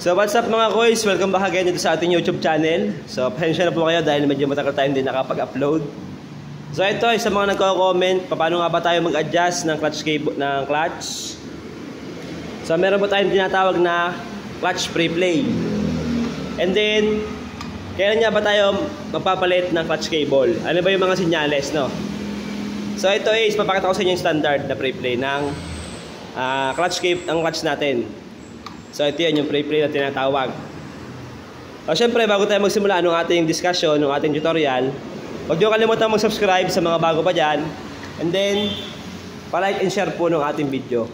So what's up mga koys, welcome back again dito sa ating YouTube channel. So pasensya na po kayo dahil medyo matagal tayo hindi nakapag-upload. So ito ay sa mga nagko-comment, paano nga ba tayo mag-adjust ng clutch cable ng clutch. So meron po tayong tinatawag na clutch pre-play. And then kailan nga ba tayo magpapalit ng clutch cable? Ano ba yung mga senyales, no? So ito is papakita ko sa inyo yung standard na pre-play ng clutch cable, ang clutch natin. So ito yan yung pre-play na tinatawag. O syempre bago tayo magsimula ng ating discussion, ng ating tutorial, huwag nyo kalimutan mag-subscribe sa mga bago pa dyan. And then pa-like and share po ng ating video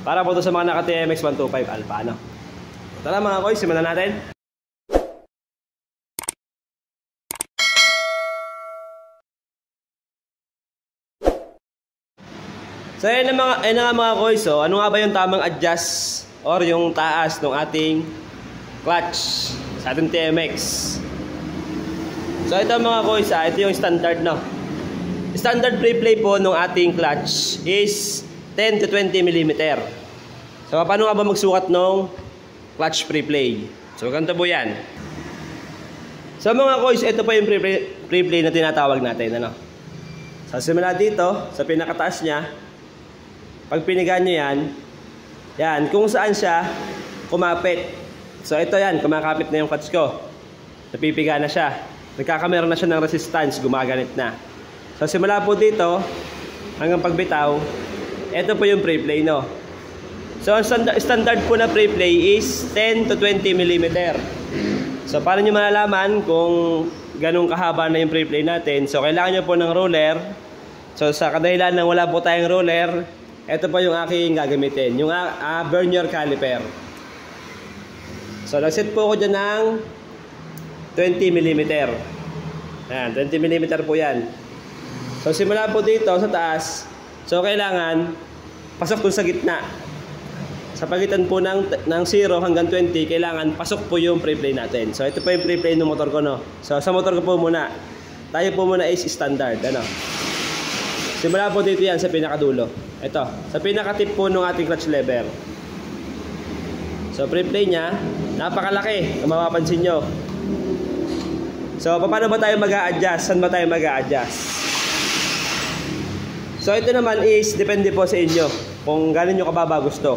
para po ito sa mga naka-TMX 125 Alpha, no? Tara mga koy, simulan natin. So ayun na mga koy, so ano nga ba yung tamang adjust or yung taas ng ating clutch sa ating TMX. So ito mga koys, ito yung standard, no? Standard pre-play po ng ating clutch is 10 to 20 mm. So paano nga ba magsukat ng clutch pre-play? So ganito po yan. So mga koys, ito po yung pre-play na tinatawag natin, ano? So simula dito sa pinakataas niya, pag pinigaan nyo yan, kung saan siya kumapit. So ito yan, kumakapit na yung clutch ko. Napipiga na siya. Nagkakameron na siya ng resistance, gumaganit na. So simula po dito, hanggang pagbitaw, ito po yung pre-play, no? So ang standard po na pre-play is 10 to 20 mm. So paano nyo malalaman kung ganun kahaba na yung pre-play natin? So kailangan nyo po ng roller. So sa kadahilan ng wala po tayong roller, ito po yung aking gagamitin, yung vernier caliper. So nag-set po ako dyan ng 20 mm. Ayan, 20 mm po yan. So simula po dito sa taas, so kailangan pasok dun sa gitna. Sa pagitan po ng 0 hanggang 20, kailangan pasok po yung pre-play natin. So ito po yung pre-play ng motor ko, no? So sa motor ko po muna, tayo po muna is standard, ano? Simula po dito yan sa pinakadulo. Ito, sa pinaka-tip po ng ating clutch lever. So pre-play niya, napakalaki, kung mapapansin nyo. So paano ba tayo mag-a-adjust? Saan ba tayo mag-a-adjust? So ito naman is, depende po sa inyo kung gaano nyo kababa gusto.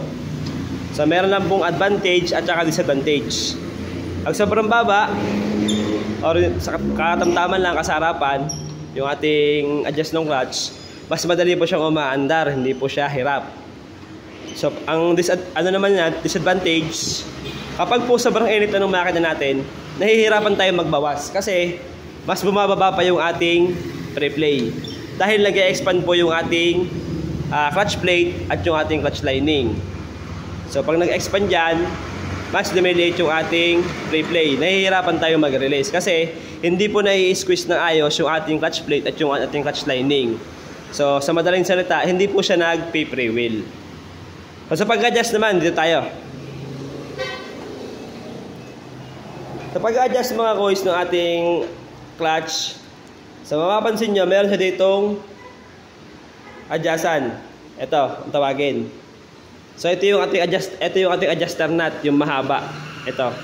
So meron lang pong advantage at saka disadvantage. Pag sobrang baba, or sa katamtaman lang kasarapan, yung ating adjust ng clutch, mas madali po siyang umaandar, hindi po siya hirap. So, ang disadvantage, kapag po sobrang init na ng makina natin, nahihirapan tayo magbawas kasi mas bumababa pa yung ating pre-play. Dahil nag-e-expand po yung ating clutch plate at yung ating clutch lining. So, pag nag-expand yan, mas lumiliit yung ating pre-play. Nahihirapan tayo mag-release kasi hindi po nai-squeeze ng ayos yung ating clutch plate at yung ating clutch lining. So, sa madaling salita, hindi po siya nag-pre-wheel. So, sa pag-adjust naman, dito tayo. Sa pag-adjust mga koys ng ating clutch, so mapapansin nyo, meron siya ditong adjustan. Ito, ang tawagin. So, ito yung ating adjuster nut, yung mahaba. Ito.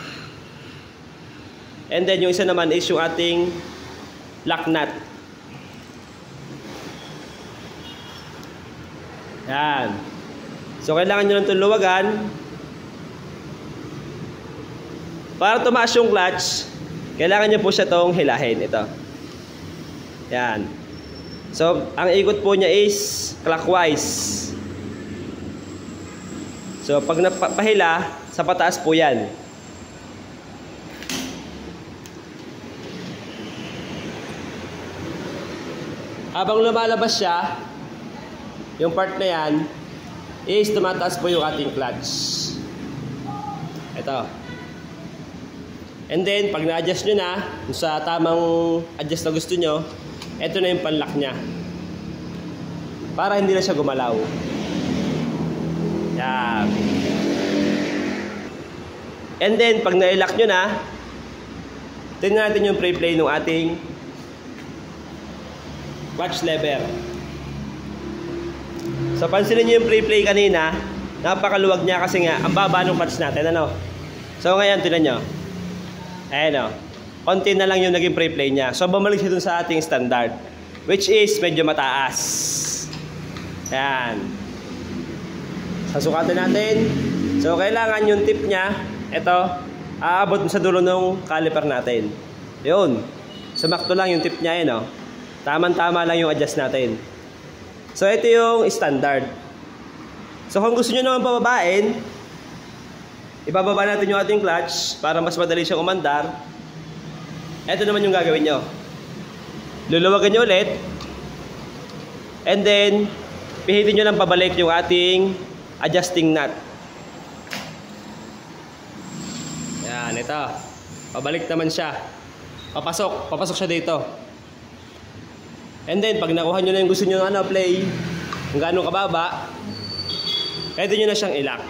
And then, yung isa naman is yung ating lock nut. Yan. So, kailangan nyo lang itong luwagan. Para tumaas yung clutch, kailangan nyo po siya itong hilahin. Ito. Yan. So, ang ikot po niya is clockwise. So, pag napahila, sa pataas po yan. Habang lumalabas siya, yung part na yan is tumataas po yung ating clutch. Ito. And then, pag na-adjust nyo na sa tamang adjust na gusto nyo, ito na yung panlock nya. Para hindi na siya gumalaw. Yan. And then, pag na-lock nyo na, tingnan natin yung pre-play ng ating clutch lever. So pansinin nyo yung pre-play kanina, napakaluwag niya kasi nga ang baba ng clutch natin, ano. So ngayon, tinan nyo. Ayan o. Konti na lang yung naging pre-play niya. So bumalik siya dun sa ating standard, which is medyo mataas. Ayan. Sasukatin natin. So kailangan yung tip niya, ito, aabot sa dulo ng caliper natin. Yun. Sumakto lang yung tip niya yun o. Tama-tama lang yung adjust natin. So ito yung standard. So kung gusto nyo naman pababain, ibababa natin yung ating clutch para mas madali siyang umandar. Ito naman yung gagawin nyo. Luluwagan nyo ulit. And then, pihitin nyo lang pabalik yung ating adjusting nut. Yan, ito. Pabalik naman siya. Papasok siya dito. And then, pag nakuha nyo na yung gusto nyo play, kung gaano kababa, pwede nyo na siyang ilock.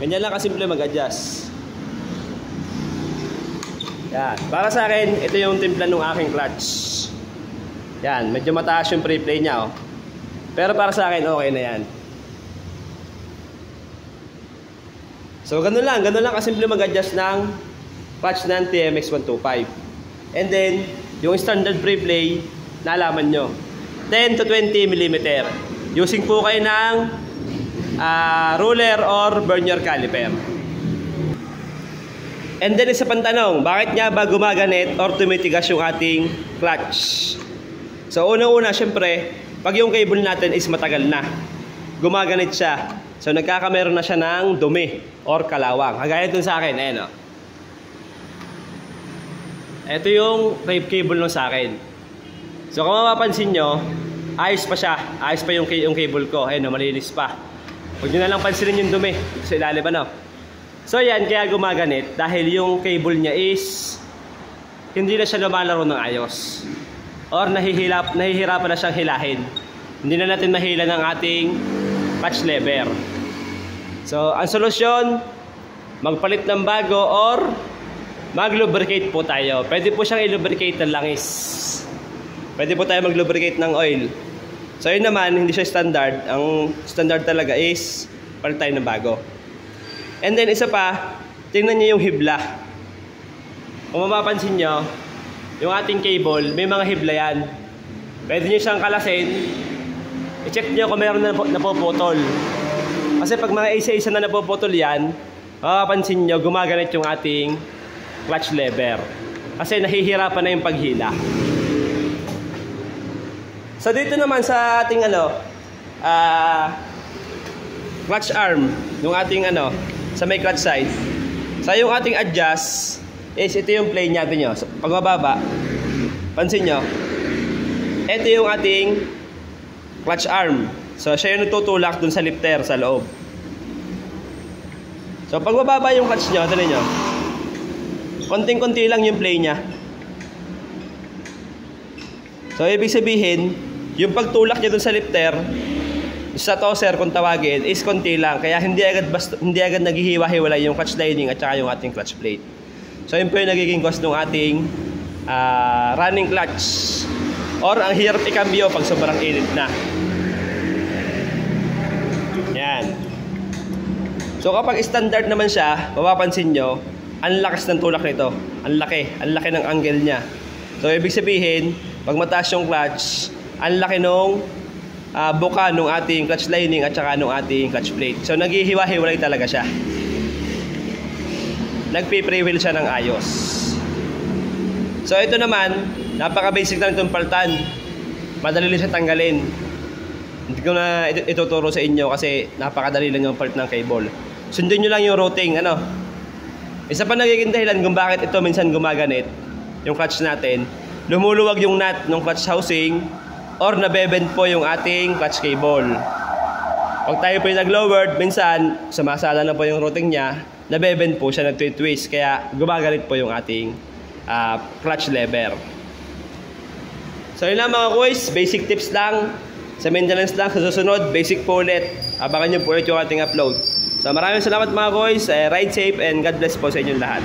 Ganyan lang kasimple mag-adjust. Yan. Para sa akin, ito yung timpla ng aking clutch. Yan. Medyo mataas yung pre-play niya. Oh. Pero para sa akin, okay na yan. So, ganun lang kasimple mag-adjust ng clutch ng TMX 125. And then, yung standard pre-play, nalaman nyo. 10 to 20 mm. Using po kayo ng ruler or vernier caliper. And then isa pang tanong, bakit nga ba gumaganit or tumitigas yung ating clutch? So unang-una, syempre, pag yung cable natin is matagal na, gumaganit siya. So nagkakameron na siya ng dumi or kalawang. Kagaya dun sa akin, ayan o. Ito yung cable nung sa akin. So kung mapapansin nyo, ayos pa siya. Ayos pa yung cable ko. Ayan o, malinis pa. Huwag nyo na lang pansinin yung dumi sa ilalim ano. So yan, kaya gumaganit dahil yung cable niya is hindi na siya lumalaro ng ayos. Or nahihirapan na siyang hilahin. Hindi na natin mahila ng ating clutch lever. So ang solusyon, magpalit ng bago or mag-lubricate po tayo. Pwede po siyang i-lubricate ng langis. Pwede po tayo mag-lubricate ng oil. So yun naman, hindi siya standard. Ang standard talaga is palit tayo ng bago. And then isa pa, tingnan niyo yung hibla. Kung mapapansin nyo, yung ating cable, may mga hibla yan. Pwede nyo siyang kalasin. I-check nyo kung mayroon na napuputol. Kasi pag mga isa-isa na napuputol yan, mapapansin nyo, gumaganit yung ating clutch lever. Kasi nahihirapan na yung paghila. So dito naman sa ating clutch arm, yung ating sa may clutch side. So yung ating adjust is ito yung play natin nyo. So, pag mababa, pansin nyo, ito yung ating clutch arm. So siya yung nagtutulak dun sa lifter sa loob. So pag mababa yung clutch nyo, tignan nyo, konting-konti lang yung play nya. So ibig sabihin, yung pagtulak niya dun sa lifter, sa tosser kung tawagin, is konti lang. Kaya hindi agad naghihiwa-hiwalay yung clutch lining at saka yung ating clutch plate. So yun po yung nagiging cause ng ating running clutch. Or ang hirap ikambyo pag sobrang init na. Yan. So kapag standard naman siya, mapapansin nyo, ang lakas ng tulak nito. Ang laki ng angle niya. So ibig sabihin, pag mataas yung clutch, ang laki nung buka nung ating clutch lining at saka nung ating clutch plate. So naghihiwa-hiwalay talaga siya. Nagpi-pre-wheel siya ng ayos. So ito naman, napaka-basic lang itong paltan. Madali lang siya tanggalin. Hindi ko na ituturo sa inyo kasi napakadali lang yung part ng cable. Sundin nyo lang yung routing. Isa pa nagiging dahilan kung bakit ito minsan gumaganit, yung clutch natin, lumuluwag yung nut ng clutch housing or nabebend po yung ating clutch cable. Pag tayo po yung nag-lowered, minsan sumasala na po yung routing niya, nabebend po siya, nag-twist, kaya gumaganit po yung ating clutch lever. So yun lang mga boys, basic tips lang. Sa maintenance lang, sa susunod, basic po ulit. Abangan nyo po ulit yung ating upload. So maraming salamat mga boys, ride safe and God bless po sa inyong lahat.